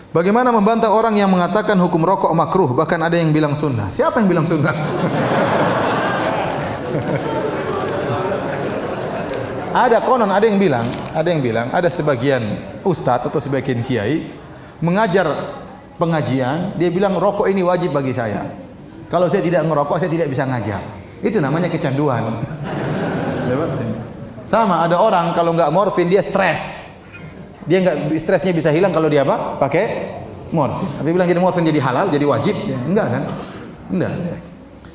Bagaimana membantah orang yang mengatakan hukum rokok makruh, bahkan ada yang bilang sunnah? Siapa yang bilang sunnah? Ada konon, ada yang bilang, ada sebagian ustadz atau sebagian kiai mengajar pengajian, dia bilang rokok ini wajib bagi saya. Kalau saya tidak ngerokok, saya tidak bisa ngajar. Itu namanya kecanduan. Sama, ada orang kalau nggak morfin dia stres. Dia nggak, stresnya bisa hilang kalau dia apa? Pakai morfin. Tapi bilang jadi morfin jadi halal, jadi wajib? Ya, enggak kan? Enggak.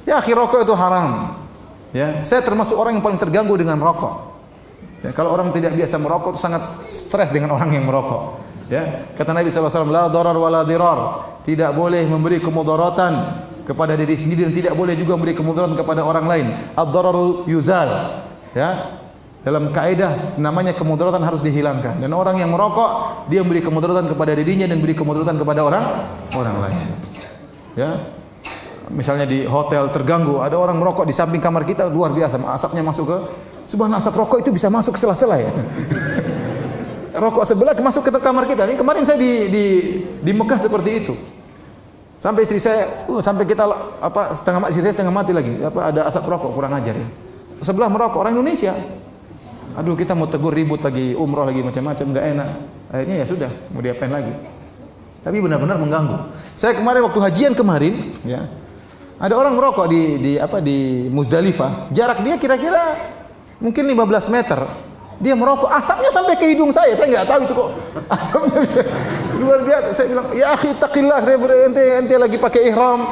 Ya, akhir rokok itu haram. Ya, saya termasuk orang yang paling terganggu dengan rokok. Ya, kalau orang tidak biasa merokok itu sangat stres dengan orang yang merokok. Ya, kata Nabi SAW, la darar wa la dirar. Tidak boleh memberi kemudaratan kepada diri sendiri dan tidak boleh juga memberi kemudaratan kepada orang lain. Ad-dararu yuzal. Ya. Dalam kaidah namanya kemudaratan harus dihilangkan. Dan orang yang merokok dia memberi kemudaratan kepada dirinya dan beri kemudaratan kepada orang lain. Ya. Misalnya di hotel terganggu, ada orang merokok di samping kamar kita, luar biasa, asapnya masuk ke subhanallah, asap rokok itu bisa masuk ke sela-sela ya. Rokok sebelah masuk ke kamar kita. Ini kemarin saya di Mekah seperti itu. Sampai istri saya sampai kita istri saya setengah mati lagi. Ada asap rokok, kurang ajar ya. Sebelah merokok, orang Indonesia. Aduh, kita mau tegur, ribut lagi, umroh lagi, macam-macam, enggak enak. Akhirnya ya sudah, mau diapain lagi. Tapi benar-benar mengganggu. Saya kemarin waktu hajian kemarin, ya, ada orang merokok di Muzdalifah. Jarak dia kira-kira mungkin 15 meter. Dia merokok, asapnya sampai ke hidung saya. Saya enggak tahu itu kok. Asapnya luar biasa. Saya bilang, "Ya akhi, taqillah, ente lagi pakai ihram.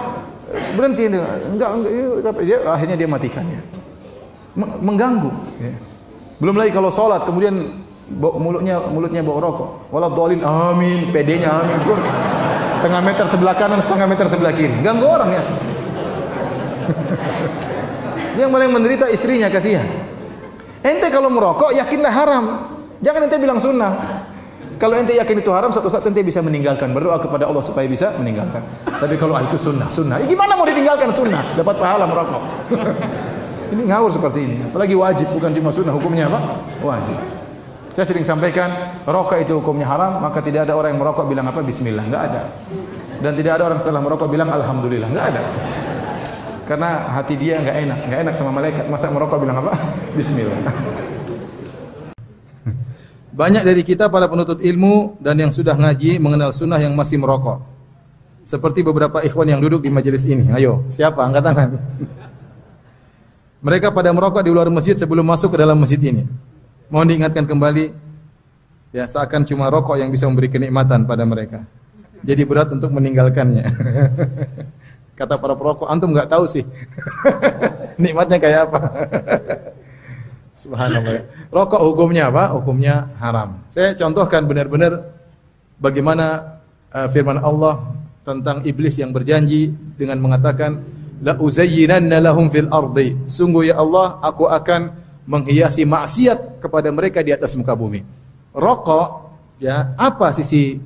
Berhenti ente." Enggak, akhirnya dia matikan ya. Mengganggu, ya. Belum lagi kalau sholat kemudian mulutnya bau rokok. Waladhdallin, amin, pedenya amin. Setengah meter sebelah kanan, setengah meter sebelah kiri. Ganggu orang ya. Yang paling menderita istrinya, kasihan. Ente kalau merokok yakinlah haram. Jangan ente bilang sunnah. Kalau ente yakin itu haram, suatu saat ente bisa meninggalkan. Berdoa kepada Allah supaya bisa meninggalkan. Tapi kalau itu sunnah. Gimana mau ditinggalkan sunnah? Dapat pahala merokok. Ini ngawur seperti ini. Apalagi wajib, bukan cuma sunnah, hukumnya apa? Wajib. Saya sering sampaikan, rokok itu hukumnya haram, maka tidak ada orang yang merokok bilang apa? Bismillah, enggak ada. Dan tidak ada orang setelah merokok bilang alhamdulillah, enggak ada. Karena hati dia enggak enak sama malaikat. Masa merokok bilang apa? Bismillah. Banyak dari kita para penuntut ilmu dan yang sudah ngaji mengenal sunnah yang masih merokok. Seperti beberapa ikhwan yang duduk di majelis ini. Ayo, siapa? Angkat tangan. Mereka pada merokok di luar masjid sebelum masuk ke dalam masjid ini. Mohon diingatkan kembali, ya, seakan cuma rokok yang bisa memberi kenikmatan pada mereka. Jadi berat untuk meninggalkannya. Kata para perokok, antum nggak tahu sih nikmatnya kayak apa. Subhanallah. Rokok hukumnya apa? Hukumnya haram. Saya contohkan benar-benar bagaimana firman Allah tentang iblis yang berjanji dengan mengatakan, la uzayyinanna lahum fil ardi. Sungguh ya Allah, aku akan menghiasi maksiat kepada mereka di atas muka bumi. Rokok, ya, apa sisi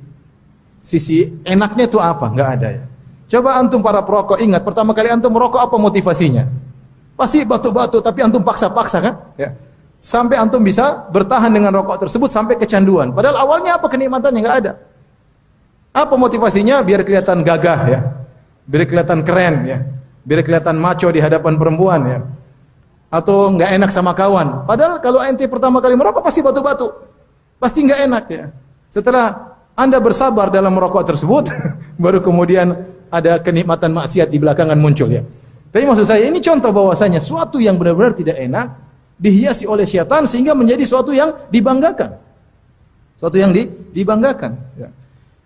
enaknya itu apa? Enggak ada ya. Coba antum para perokok ingat, pertama kali antum merokok apa motivasinya? Pasti batu-batu, tapi antum paksa-paksa kan? Ya. Sampai antum bisa bertahan dengan rokok tersebut sampai kecanduan. Padahal awalnya apa kenikmatannya? Enggak ada. Apa motivasinya? Biar kelihatan gagah ya. Biar kelihatan keren ya. Biar kelihatan macho di hadapan perempuan ya. Atau enggak enak sama kawan. Padahal kalau ente pertama kali merokok pasti batu-batu. Pasti enggak enak ya. Setelah Anda bersabar dalam merokok tersebut, baru kemudian ada kenikmatan maksiat di belakangan muncul ya. Tapi maksud saya ini contoh bahwasanya suatu yang benar-benar tidak enak dihiasi oleh syaitan sehingga menjadi suatu yang dibanggakan. Suatu yang dibanggakan ya.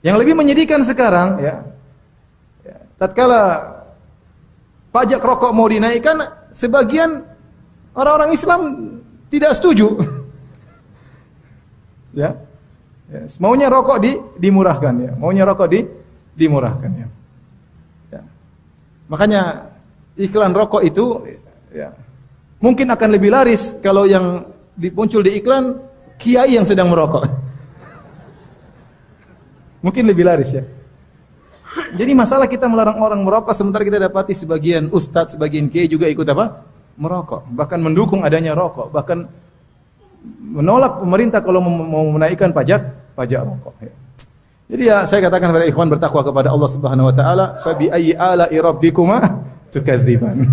Yang lebih menyedihkan sekarang ya. Tatkala pajak rokok mau dinaikkan, sebagian orang-orang Islam tidak setuju. Ya. Maunya rokok dimurahkan ya. Maunya rokok dimurahkan ya. Ya. Makanya iklan rokok itu ya, mungkin akan lebih laris kalau yang muncul di iklan kiai yang sedang merokok. Mungkin lebih laris ya. Jadi masalah kita melarang orang merokok sementara kita dapati sebagian ustadz, sebagian kiai juga ikut apa? Merokok. Bahkan mendukung adanya rokok, bahkan menolak pemerintah kalau mau menaikkan pajak rokok. Jadi ya saya katakan kepada ikhwan bertakwa kepada Allah Subhanahu wa taala, fa bi ayyi ala'i rabbikuma tukadziban.